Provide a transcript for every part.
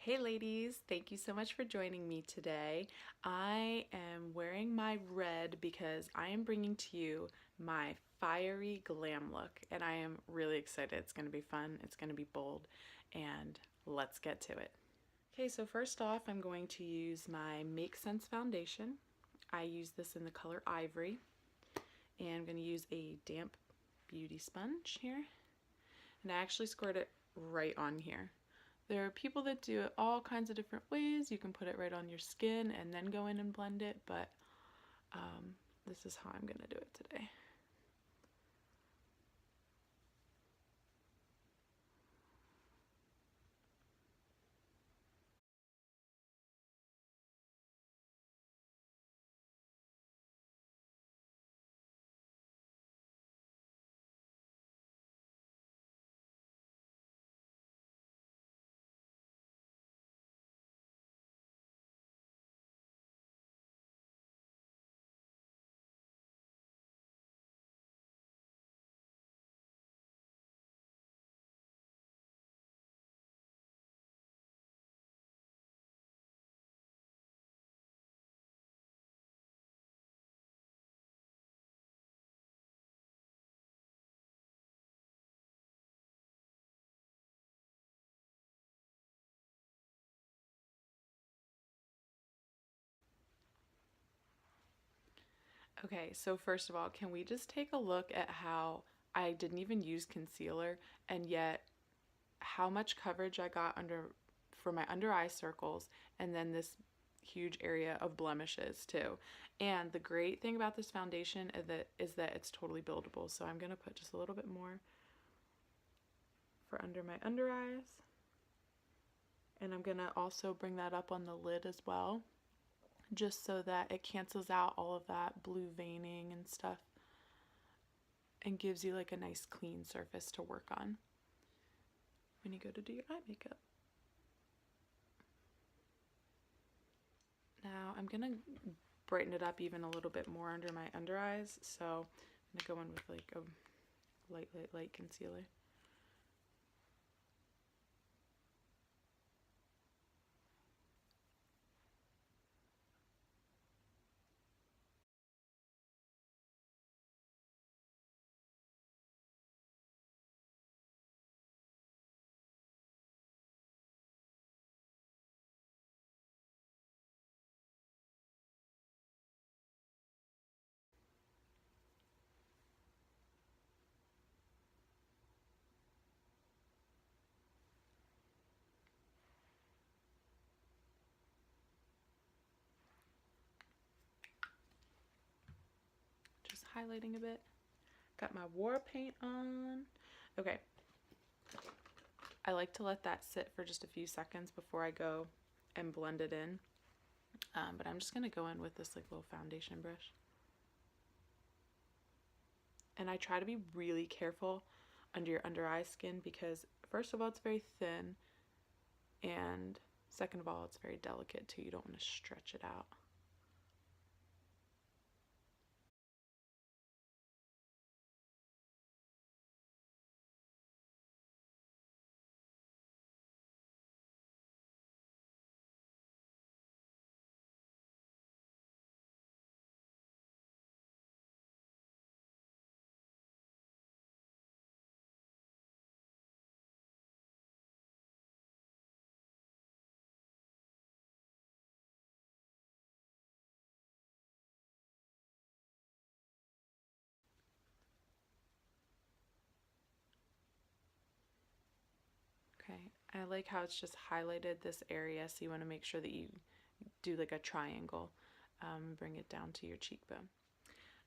Hey ladies, thank you so much for joining me today. I am wearing my red because I am bringing to you my fiery glam look and I am really excited. It's going to be fun, it's going to be bold, and let's get to it. Okay, so first off I'm going to use my Makesense foundation. I use this in the color Ivory, and I'm going to use a damp beauty sponge here, and I actually squirt it right on here. There are people that do it all kinds of different ways. You can put it right on your skin and then go in and blend it, but this is how I'm going to do it today. Okay, so first of all, can we just take a look at how I didn't even use concealer and yet how much coverage I got for my under eye circles, and then this huge area of blemishes too. And the great thing about this foundation is that it's totally buildable. So I'm going to put just a little bit more for under my under eyes. And I'm going to also bring that up on the lid as well, just so that it cancels out all of that blue veining and stuff and gives you like a nice clean surface to work on when you go to do your eye makeup. Now I'm going to brighten it up even a little bit more under my under eyes, so I'm going to go in with like a light concealer. Just highlighting a bit. Got my war paint on. Okay. I like to let that sit for just a few seconds before I go and blend it in. But I'm just going to go in with this like little foundation brush. And I try to be really careful under your under eye skin because first of all, it's very thin, and second of all, it's very delicate too. You don't want to stretch it out. Okay, I like how it's just highlighted this area, so you want to make sure that you do like a triangle, bring it down to your cheekbone.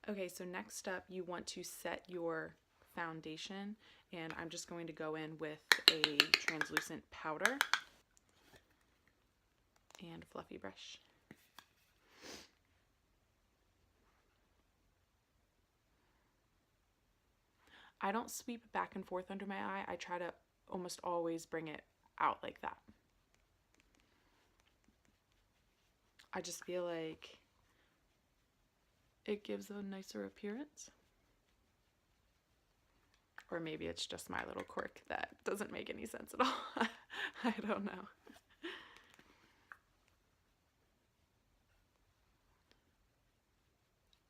Okay, so next up you want to set your foundation, and I'm just going to go in with a translucent powder and a fluffy brush. I don't sweep back and forth under my eye. I try to almost always bring it out like that. I just feel like it gives a nicer appearance. Or maybe it's just my little quirk that doesn't make any sense at all. I don't know.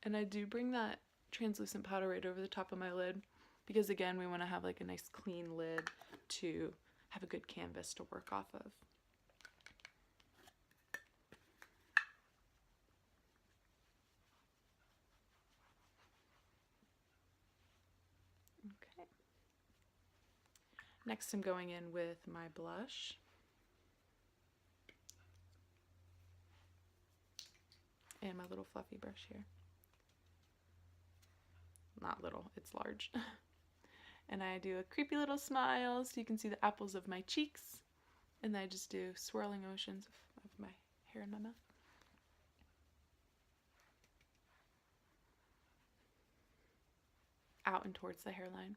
And I do bring that translucent powder right over the top of my lid because, again, we want to have like a nice clean lid to have a good canvas to work off of. Okay. Next, I'm going in with my blush. And my little fluffy brush here. Not little, it's large. And I do a creepy little smile so you can see the apples of my cheeks. And then I just do swirling motions of my hair in my mouth. Out and towards the hairline.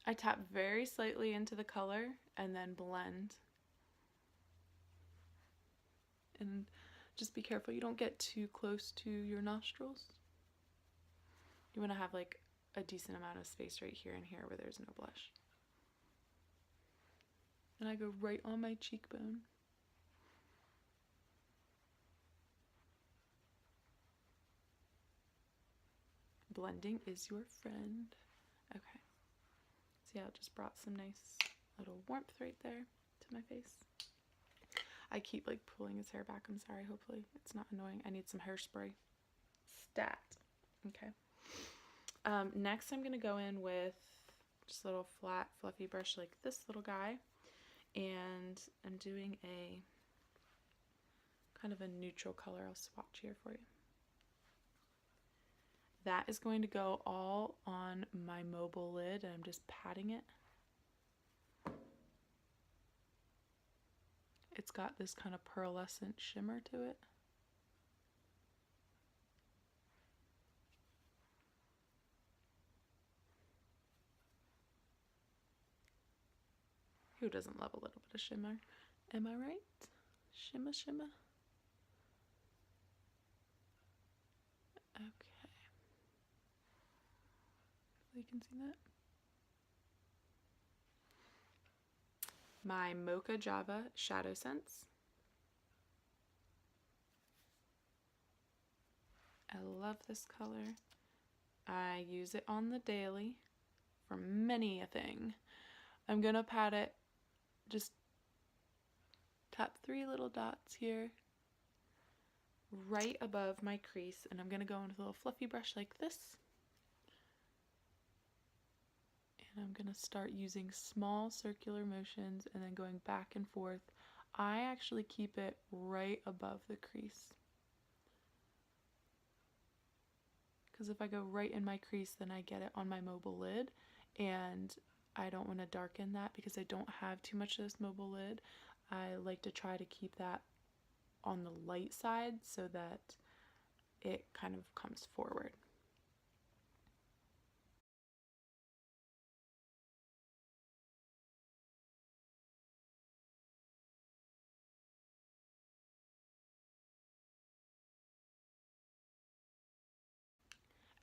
I tap very slightly into the color and then blend. And just be careful you don't get too close to your nostrils. You want to have like a decent amount of space right here and here where there's no blush. And I go right on my cheekbone. Blending is your friend. Okay. See how it just brought some nice little warmth right there to my face. I keep like pulling his hair back. I'm sorry. Hopefully it's not annoying. I need some hairspray. Stat. Okay. Next I'm going to go in with just a little flat fluffy brush like this little guy. And I'm doing a kind of a neutral color. I'll swatch here for you. That is going to go all on my mobile lid, and I'm just patting it. It's got this kind of pearlescent shimmer to it. Who doesn't love a little bit of shimmer? Am I right? Shimmer, shimmer. Okay. You can see that. My Mocha Java Shadowsense. I love this color. I use it on the daily for many a thing. I'm gonna pat it, just tap 3 little dots here right above my crease, and I'm gonna go in with a little fluffy brush like this. And I'm gonna start using small circular motions and then going back and forth. I actually keep it right above the crease, because if I go right in my crease, then I get it on my mobile lid, and I don't want to darken that because I don't have too much of this mobile lid. I like to try to keep that on the light side so that it kind of comes forward.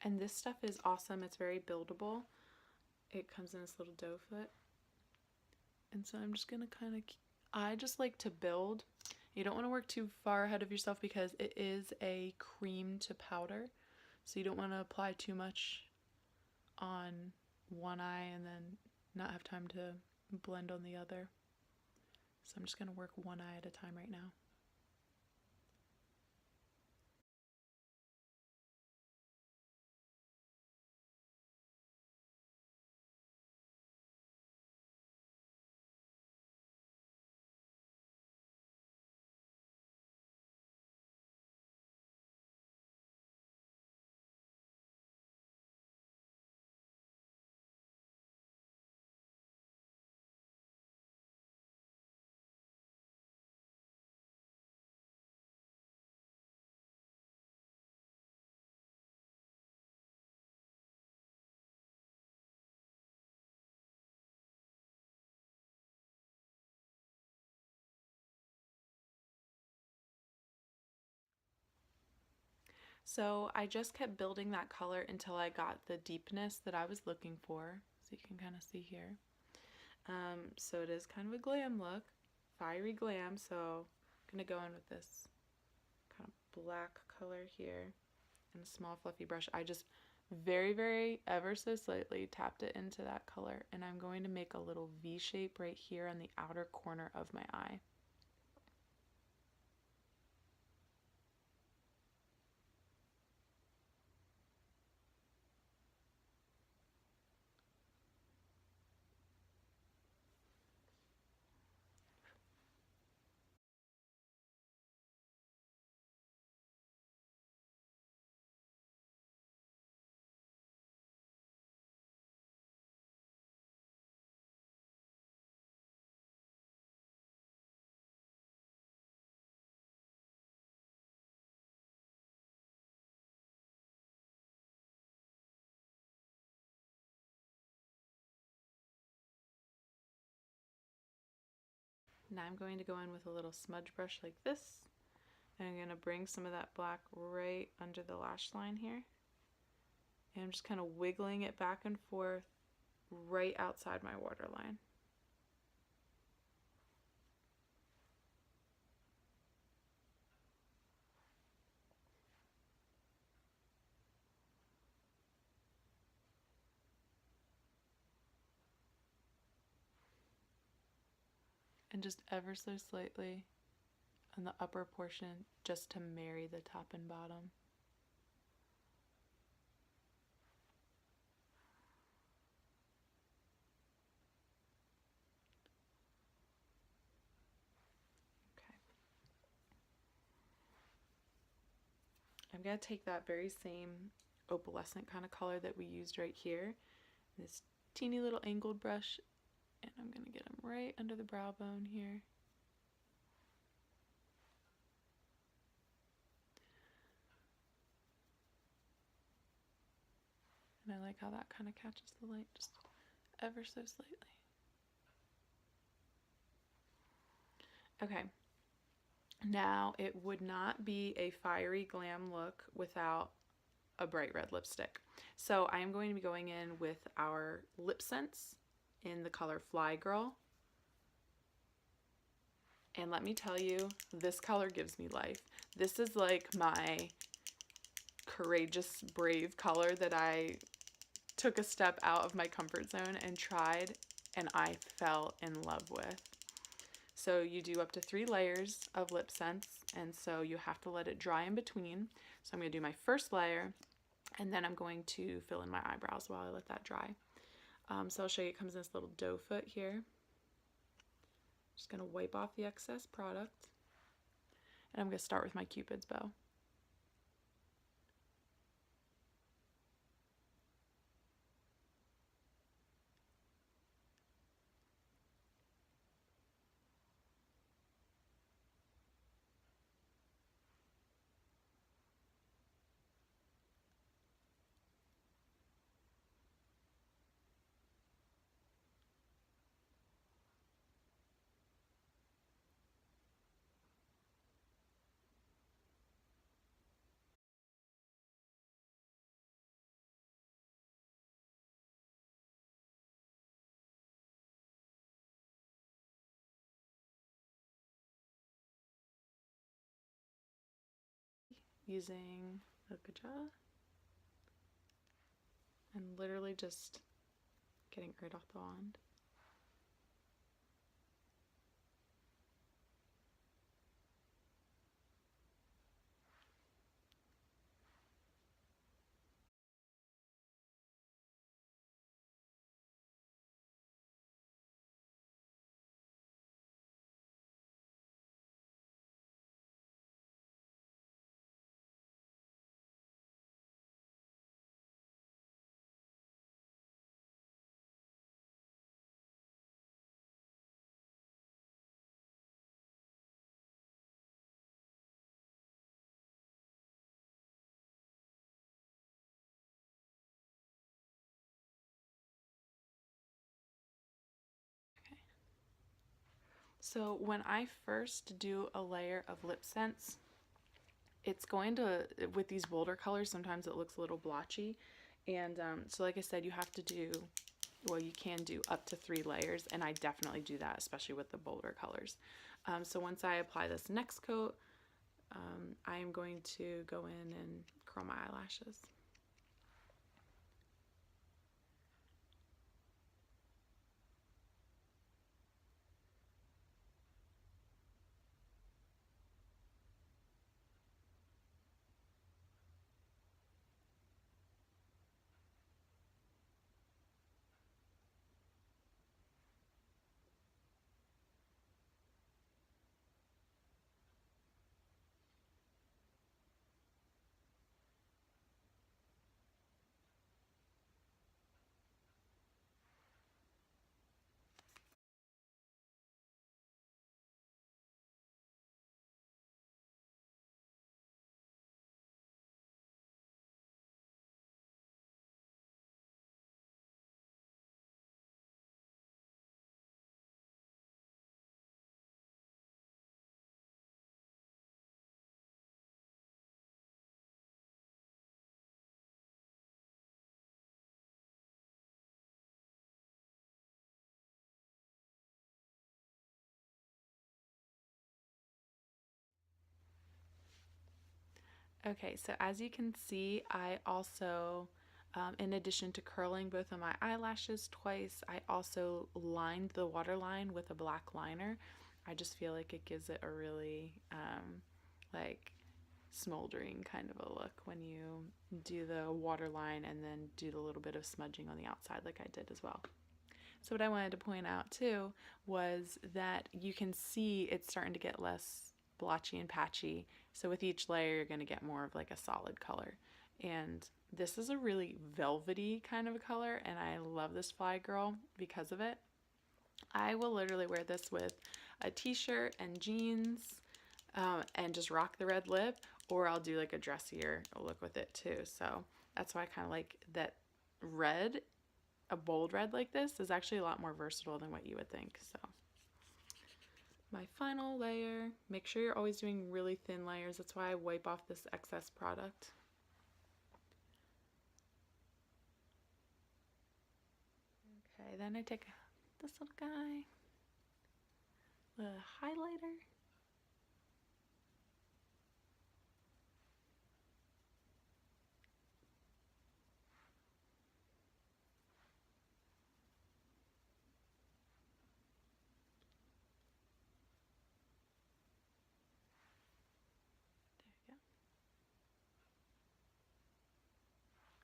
And this stuff is awesome. It's very buildable. It comes in this little dough foot. And so I'm just going to kind of, I just like to build. You don't want to work too far ahead of yourself because it is a cream to powder. So you don't want to apply too much on one eye and then not have time to blend on the other. So I'm just going to work one eye at a time right now. So I just kept building that color until I got the deepness that I was looking for. So you can kind of see here. So it is kind of a glam look, fiery glam. So I'm going to go in with this kind of black color here and a small fluffy brush, I just very ever so slightly tapped it into that color, and I'm going to make a little V shape right here on the outer corner of my eye. Now I'm going to go in with a little smudge brush like this, and I'm going to bring some of that black right under the lash line here. And I'm just kind of wiggling it back and forth right outside my waterline. And just ever so slightly on the upper portion, just to marry the top and bottom. Okay. I'm going to take that very same opalescent kind of color that we used right here, this teeny little angled brush, and I'm going to get them right under the brow bone here. And I like how that kind of catches the light just ever so slightly. Okay, now it would not be a fiery glam look without a bright red lipstick. So I'm going to be going in with our Lipsense in the color Fly Girl. And let me tell you, this color gives me life. This is like my courageous, brave color that I took a step out of my comfort zone and tried, and I fell in love with. So you do up to 3 layers of Lipsense, and so you have to let it dry in between. So I'm going to do my first layer, and then I'm going to fill in my eyebrows while I let that dry. So I'll show you, it comes in this little doe foot here. Just going to wipe off the excess product, and I'm going to start with my Cupid's bow. Using Moca and literally just getting it right off the wand. So when I first do a layer of Lipsense, it's going to, with these bolder colors, sometimes it looks a little blotchy. And so like I said, you have to do, well, you can do up to 3 layers, and I definitely do that, especially with the bolder colors. So once I apply this next coat, I am going to go in and curl my eyelashes. Okay, so as you can see, I also, in addition to curling both of my eyelashes twice, I also lined the waterline with a black liner. I just feel like it gives it a really like smoldering kind of a look when you do the waterline and then do the little bit of smudging on the outside like I did as well. So what I wanted to point out too was that you can see it's starting to get less blotchy and patchy. So with each layer, you're going to get more of like a solid color. And this is a really velvety kind of a color, and I love this Fly Girl because of it. I will literally wear this with a t-shirt and jeans and just rock the red lip, or I'll do like a dressier look with it too. So that's why I kind of like that red. A bold red like this is actually a lot more versatile than what you would think. So my final layer, make sure you're always doing really thin layers. That's why I wipe off this excess product. Okay, then I take this little guy, the highlighter.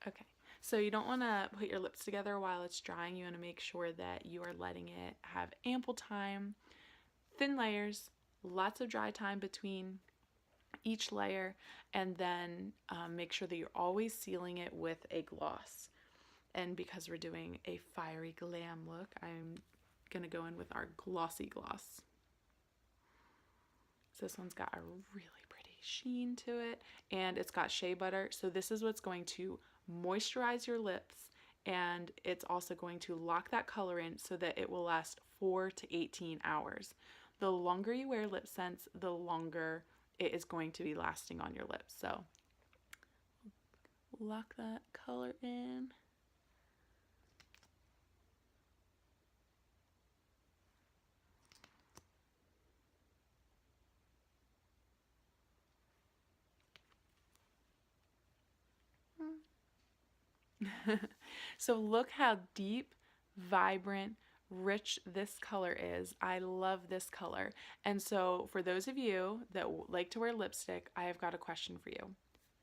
Okay, so you don't want to put your lips together while it's drying. You want to make sure that you are letting it have ample time, thin layers, lots of dry time between each layer, and then make sure that you're always sealing it with a gloss. And because we're doing a fiery glam look, I'm going to go in with our glossy gloss. So this one's got a really pretty sheen to it, and it's got shea butter. So this is what's going to moisturize your lips, and it's also going to lock that color in so that it will last 4 to 18 hours. The longer you wear Lipsense, the longer it is going to be lasting on your lips. So lock that color in. So look how deep, vibrant, rich this color is. I love this color. And so for those of you that like to wear lipstick, I have got a question for you.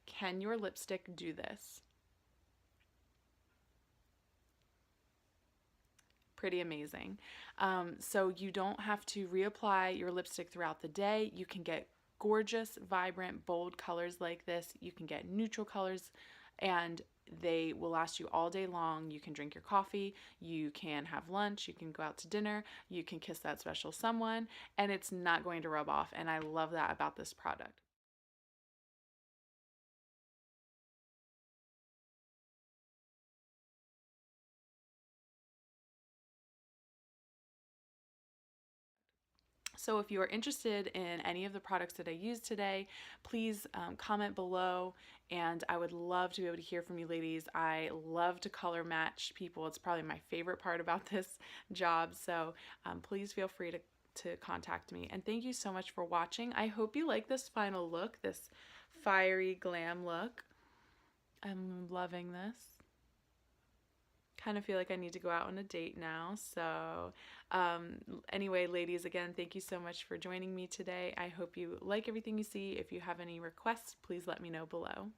Can your lipstick do this? Pretty amazing. So you don't have to reapply your lipstick throughout the day. You can get gorgeous, vibrant, bold colors like this. You can get neutral colors, and they will last you all day long. You can drink your coffee, you can have lunch, you can go out to dinner, you can kiss that special someone, and it's not going to rub off. And I love that about this product. So if you are interested in any of the products that I used today, please comment below, and I would love to be able to hear from you ladies. I love to color match people. It's probably my favorite part about this job, so please feel free to contact me. And thank you so much for watching. I hope you like this final look, this fiery glam look. I'm loving this. Kind of feel like I need to go out on a date now. So, anyway, ladies, again, thank you so much for joining me today. I hope you like everything you see. If you have any requests, please let me know below.